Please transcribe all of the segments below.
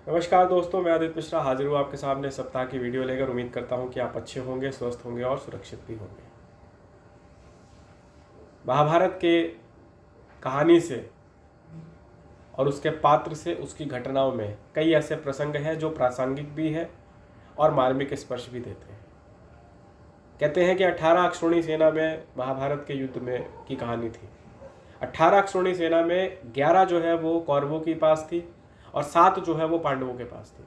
नमस्कार दोस्तों, मैं आदित्य मिश्रा हाजिर हूँ आपके सामने सप्ताह की वीडियो लेकर। उम्मीद करता हूँ कि आप अच्छे होंगे, स्वस्थ होंगे और सुरक्षित भी होंगे। महाभारत के कहानी से और उसके पात्र से, उसकी घटनाओं में कई ऐसे प्रसंग हैं जो प्रासंगिक भी है और मार्मिक स्पर्श भी देते हैं। कहते हैं कि 18 अक्षौणी सेना में महाभारत के युद्ध में की कहानी थी। 18 अक्षौणी सेना में 11 जो है वो कौरवों के पास थी और 7 जो है वो पांडवों के पास थी।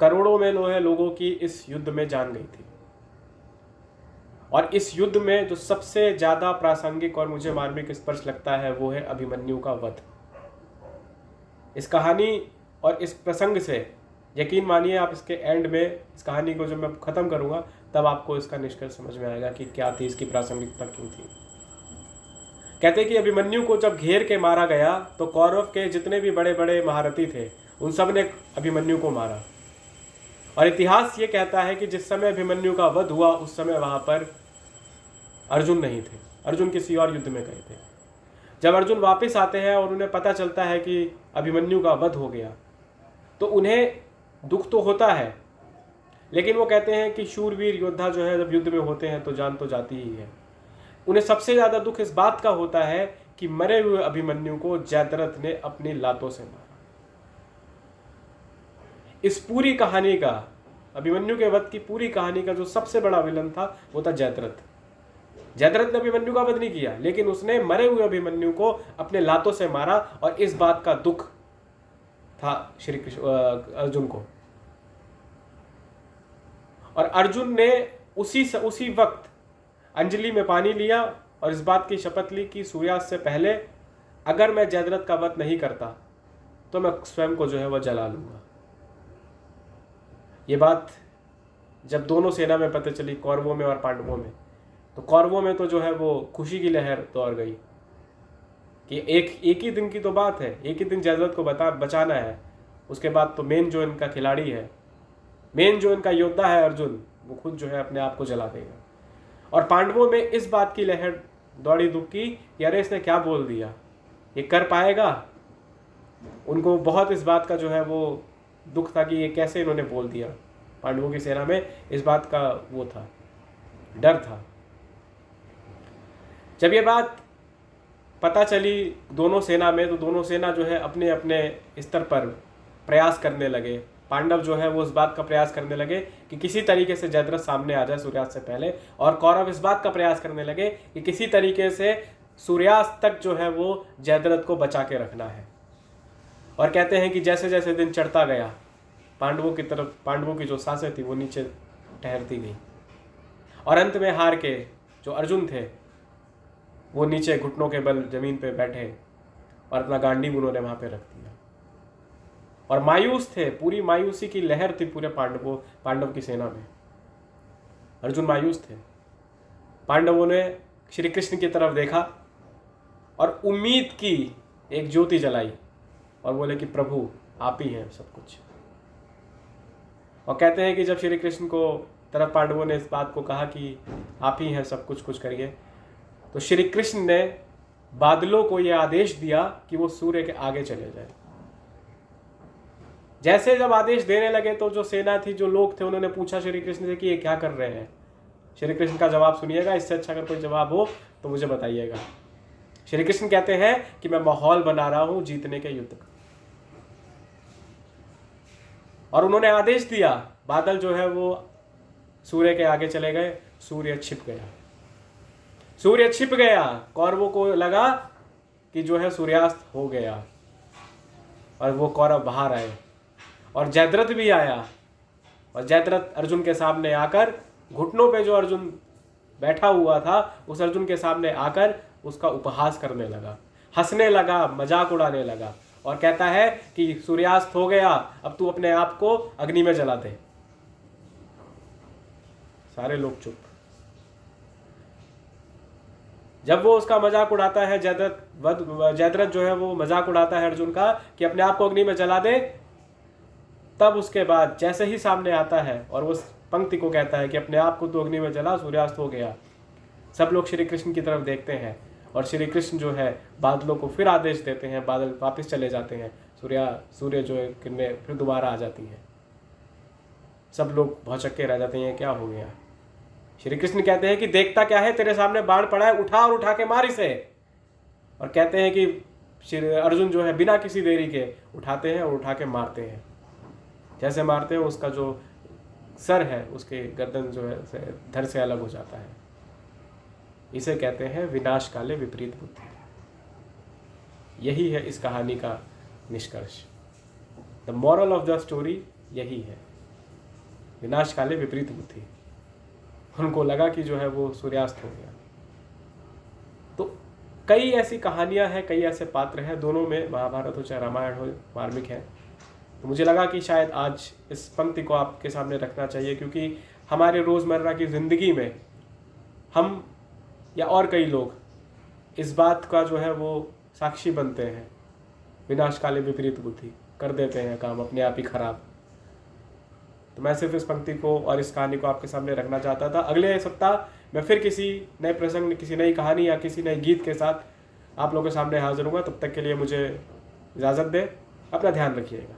करोड़ों में लोगों की इस युद्ध में जान गई थी। और इस युद्ध में जो सबसे ज्यादा प्रासंगिक और मुझे मार्मिक स्पर्श लगता है वो है अभिमन्यु का वध। इस कहानी और इस प्रसंग से यकीन मानिए, आप इसके एंड में इस कहानी को जब मैं खत्म करूंगा तब आपको इसका निष्कर्ष समझ में आएगा कि क्या थी इसकी प्रासंगिकता, क्यों थी। कहते हैं कि अभिमन्यु को जब घेर के मारा गया तो कौरव के जितने भी बड़े बड़े महारथी थे उन सब ने अभिमन्यु को मारा। और इतिहास ये कहता है कि जिस समय अभिमन्यु का वध हुआ उस समय वहां पर अर्जुन नहीं थे। अर्जुन किसी और युद्ध में गए थे। जब अर्जुन वापस आते हैं और उन्हें पता चलता है कि अभिमन्यु का वध हो गया तो उन्हें दुख तो होता है, लेकिन वो कहते हैं कि शूरवीर योद्धा जो है जब युद्ध में होते हैं तो जान तो जाती ही है। उन्हें सबसे ज्यादा दुख इस बात का होता है कि मरे हुए अभिमन्यु को जयद्रथ ने अपनी लातों से मारा। इस पूरी कहानी का, अभिमन्यु के वध की पूरी कहानी का जो सबसे बड़ा विलन था वो था जयद्रथ। जयद्रथ ने अभिमन्यु का वध नहीं किया, लेकिन उसने मरे हुए अभिमन्यु को अपने लातों से मारा और इस बात का दुख था श्री कृष्ण अर्जुन को। और अर्जुन ने उसी वक्त अंजलि में पानी लिया और इस बात की शपथ ली कि सूर्यास्त से पहले अगर मैं जयद्रथ का वध नहीं करता तो मैं स्वयं को जो है वह जला लूंगा। ये बात जब दोनों सेना में पता चली, कौरवों में और पांडवों में, तो कौरवों में तो जो है वो खुशी की लहर दौड़ गई कि एक ही दिन की तो बात है, एक ही दिन जयद्रथ को बचाना है। उसके बाद तो मेन जो इनका खिलाड़ी है, मेन जो इनका योद्धा है अर्जुन, वो खुद जो है अपने आप को जला देगा। और पांडवों में इस बात की लहर दौड़ी दुख की कि अरे इसने क्या बोल दिया, ये कर पाएगा। उनको बहुत इस बात का जो है वो दुख था कि ये कैसे इन्होंने बोल दिया। पांडवों की सेना में इस बात का वो था, डर था। जब ये बात पता चली दोनों सेना में, तो दोनों सेना जो है अपने अपने स्तर पर प्रयास करने लगे। पांडव जो है वो इस बात का प्रयास करने लगे कि किसी तरीके से जयद्रथ सामने आ जाए सूर्यास्त से पहले, और कौरव इस बात का प्रयास करने लगे कि किसी तरीके से सूर्यास्त तक जो है वो जयद्रथ को बचा के रखना है। और कहते हैं कि जैसे जैसे दिन चढ़ता गया पांडवों की जो सांसें थी वो नीचे ठहरती गई, और अंत में हार के जो अर्जुन थे वो नीचे घुटनों के बल जमीन पे बैठे और अपना गांडीव उन्होंने वहां पे रख दिया और मायूस थे। पूरी मायूसी की लहर थी पूरे पांडव की सेना में। अर्जुन मायूस थे। पांडवों ने श्री कृष्ण की तरफ देखा और उम्मीद की एक ज्योति जलाई और बोले कि प्रभु आप ही हैं सब कुछ। और कहते हैं कि जब श्री कृष्ण को तरफ पांडवों ने इस बात को कहा कि आप ही हैं सब कुछ, कुछ करिए, तो श्री कृष्ण ने बादलों को यह आदेश दिया कि वो सूर्य के आगे चले जाए। जैसे जब आदेश देने लगे तो जो सेना थी, जो लोग थे, उन्होंने पूछा श्री कृष्ण से कि ये क्या कर रहे हैं। श्री कृष्ण का जवाब सुनिएगा, इससे अच्छा अगर कोई जवाब हो तो मुझे बताइएगा। श्री कृष्ण कहते हैं कि मैं माहौल बना रहा हूं जीतने के युद्ध का। और उन्होंने आदेश दिया, बादल जो है वो सूर्य के आगे चले गए, सूर्य छिप गया। कौरवों को लगा कि जो है सूर्यास्त हो गया और वो कौरव बाहर आए और जयद्रथ भी आया। और जयद्रथ अर्जुन के सामने आकर, घुटनों पे जो अर्जुन बैठा हुआ था उस अर्जुन के सामने आकर उसका उपहास करने लगा, हंसने लगा, मजाक उड़ाने लगा और कहता है कि सूर्यास्त हो गया, अब तू अपने आप को अग्नि में जला दे। सारे लोग चुप। जब वो उसका मजाक उड़ाता है, जयद्रथ जो है वो मजाक उड़ाता है अर्जुन का कि अपने आप को अग्नि में जला दे, तब उसके बाद जैसे ही सामने आता है और उस पंक्ति को कहता है कि अपने आप को तो अग्नि में जला, सूर्यास्त हो गया, सब लोग श्री कृष्ण की तरफ देखते हैं और श्री कृष्ण जो है बादलों को फिर आदेश देते हैं, बादल वापस चले जाते हैं, सूर्य जो है किरणें फिर दोबारा आ जाती हैं। सब लोग भौचक्के रह जाते हैं, क्या हो गया। श्री कृष्ण कहते हैं कि देखता क्या है, तेरे सामने बाण पड़ा है, उठा और उठा के मार इसे। और कहते हैं कि श्री अर्जुन जो है बिना किसी देरी के उठाते हैं और उठा के मारते हैं। जैसे मारते हैं उसका जो सर है, उसके गर्दन जो है धड़ से अलग हो जाता है। इसे कहते हैं विनाश काले विपरीत बुद्धि। यही है इस कहानी का निष्कर्ष। The moral of the story यही है, विनाश काले विपरीत बुद्धि। उनको लगा कि जो है वो सूर्यास्त हो गया। तो कई ऐसी कहानियां हैं, कई ऐसे पात्र हैं, दोनों में महाभारत हो चाहे रामायण हो, मार्मिक है। तो मुझे लगा कि शायद आज इस पंक्ति को आपके सामने रखना चाहिए, क्योंकि हमारे रोज़मर्रा की ज़िंदगी में हम या और कई लोग इस बात का जो है वो साक्षी बनते हैं। विनाश काले विपरीत बुद्धि कर देते हैं काम अपने आप ही खराब। तो मैं सिर्फ इस पंक्ति को और इस कहानी को आपके सामने रखना चाहता था। अगले सप्ताह मैं फिर किसी नए प्रसंग, किसी नई कहानी या किसी नए गीत के साथ आप लोगों के सामने हाजिर हूँगा। तब तक के लिए मुझे इजाज़त दें। अपना ध्यान रखिएगा।